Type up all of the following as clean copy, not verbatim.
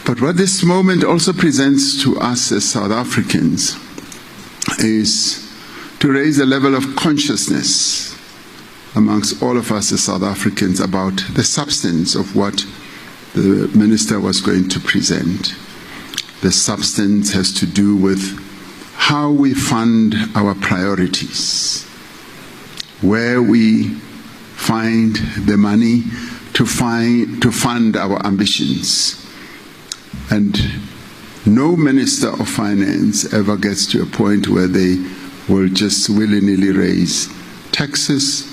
But what this moment also presents to us as South Africans is to raise a level of consciousness amongst all of us as South Africans about the substance of what the Minister was going to present. The substance has to do with how we fund our priorities, where we find the money to fund our ambitions. And no Minister of Finance ever gets to a point where they will just willy-nilly raise taxes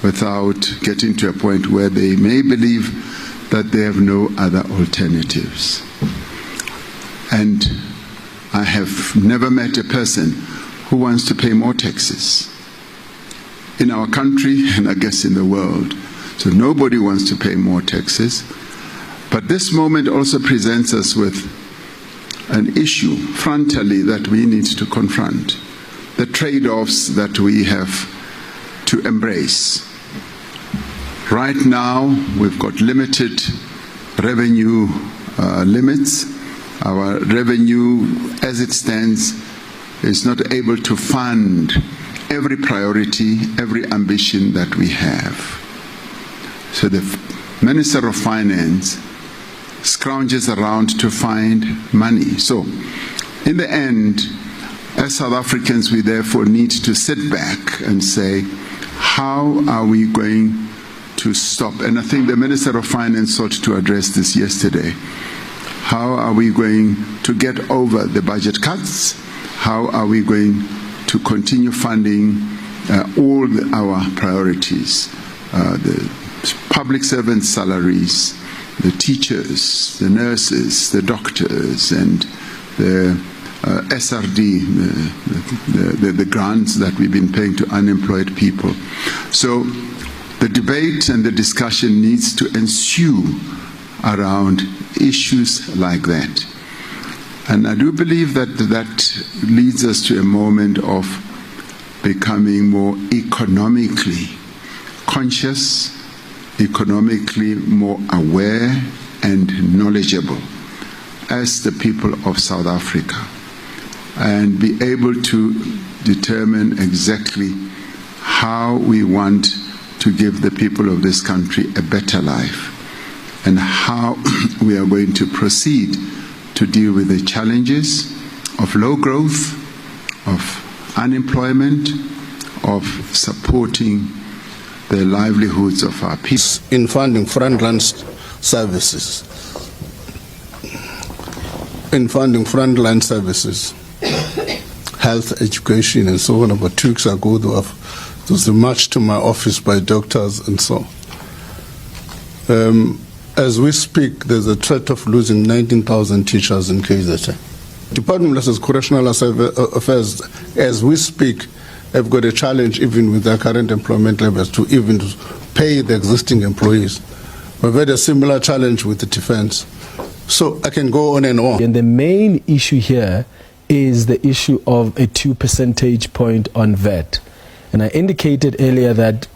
without getting to a point where they may believe that they have no other alternatives. And I have never met a person who wants to pay more taxes in our country and I guess in the world. So nobody wants to pay more taxes. But this moment also presents us with an issue frontally that we need to confront, the trade-offs that we have to embrace. Right now, we've got limited revenue limits. Our revenue, as it stands, is not able to fund every priority, every ambition that we have. So the Minister of Finance scrounges around to find money. So, in the end, as South Africans, we therefore need to sit back and say, how are we going to stop? And I think the Minister of Finance sought to address this yesterday. How are we going to get over the budget cuts? How are we going to continue funding all our priorities? The public servant salaries, the teachers, the nurses, the doctors, and the SRD, the grants that we've been paying to unemployed people. So the debate and the discussion needs to ensue around issues like that. And I do believe that that leads us to a moment of becoming more economically conscious, economically more aware and knowledgeable as the people of South Africa, and be able to determine exactly how we want to give the people of this country a better life, and how we are going to proceed to deal with the challenges of low growth, of unemployment, of supporting the livelihoods of our people. In funding frontline services. In funding frontline services, health, education, and so on. About 2 weeks ago, there was a march to my office by doctors and so on. As we speak, there's a threat of losing 19,000 teachers in KZN. Department of Correctional Affairs, as we speak, have got a challenge even with their current employment levels to even pay the existing employees. We've had a similar challenge with the defense. So I can go on and on. And the main issue here is the issue of a 2 percentage point on VAT. And I indicated earlier that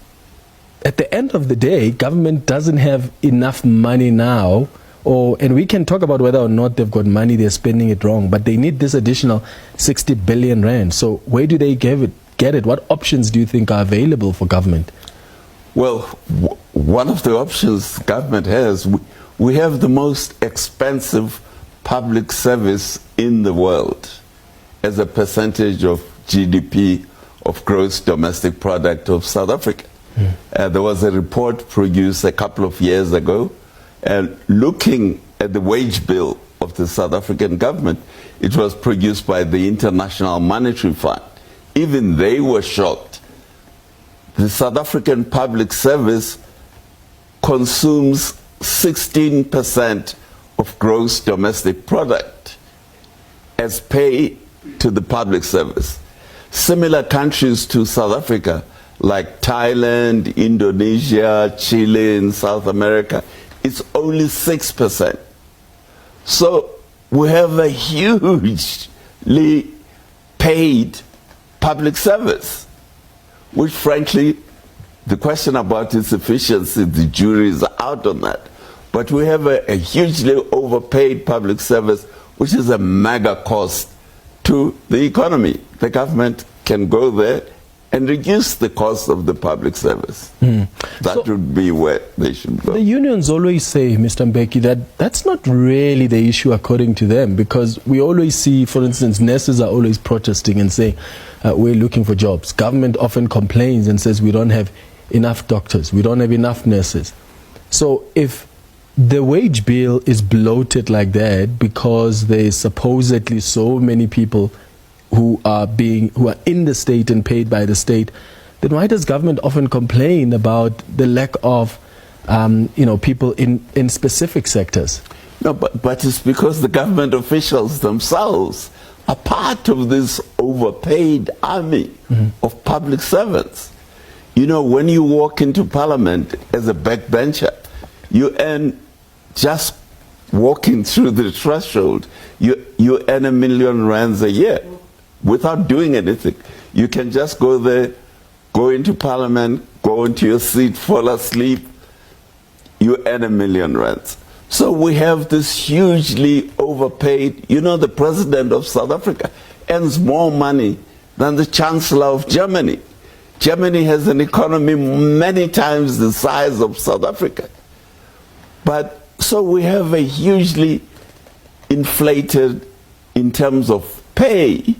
at the end of the day, government doesn't have enough money now, and we can talk about whether or not they've got money, they're spending it wrong, but they need this additional 60 billion rand. So where do they get it? What options do you think are available for government? Well, one of the options government has, we have the most expensive public service in the world as a percentage of GDP, of gross domestic product of South Africa. There was a report produced a couple of years ago, looking at the wage bill of the South African government. It was produced by the International Monetary Fund. Even they were shocked. The South African public service consumes 16% of gross domestic product as pay to the public service. Similar countries to South Africa, like Thailand, Indonesia, Chile, in South America, it's only 6%. So we have a hugely paid public service, which frankly, the question about its efficiency, the jury is out on that. But we have a hugely overpaid public service, which is a mega cost to the economy. The government can go there and reduce the cost of the public service. That would be where they should go. The unions always say, Mr. Mbeki, that that's not really the issue according to them, because we always see, for instance, nurses are always protesting and saying, we're looking for jobs. Government often complains and says we don't have enough doctors, we don't have enough nurses. So if the wage bill is bloated like that because there's supposedly so many people who are in the state and paid by the state, then why does government often complain about the lack of people in specific sectors? No, but it's because the government officials themselves are part of this overpaid army of public servants. You know, when you walk into parliament as a backbencher, you earn, just walking through the threshold, you earn R1 million a year without doing anything. You can just go there, go into parliament, go into your seat, fall asleep, you earn R1 million. So we have this hugely overpaid, the president of South Africa earns more money than the chancellor of Germany. Germany has an economy many times the size of South Africa. But so we have a hugely inflated, in terms of pay,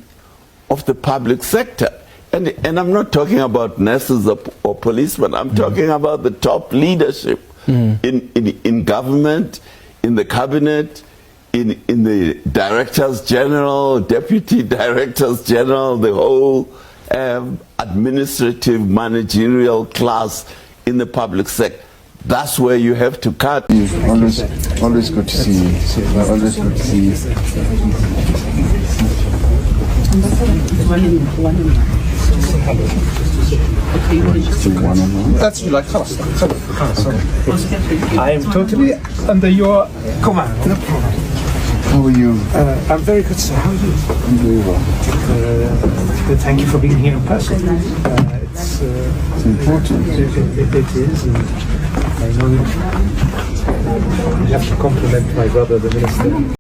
of the public sector. And I'm not talking about nurses or policemen. I'm talking about the top leadership in government, in the cabinet, in the directors general, deputy directors general, the whole administrative managerial class in the public sector. That's where you have to cut. Always good to see you. Always good to see you. That's you like cusp. I am totally under your command. No problem. How are you? I'm very good, sir. How are you? I'm very well. Thank you for being here in person. It's important. It is. And I know you have to compliment my brother, the minister.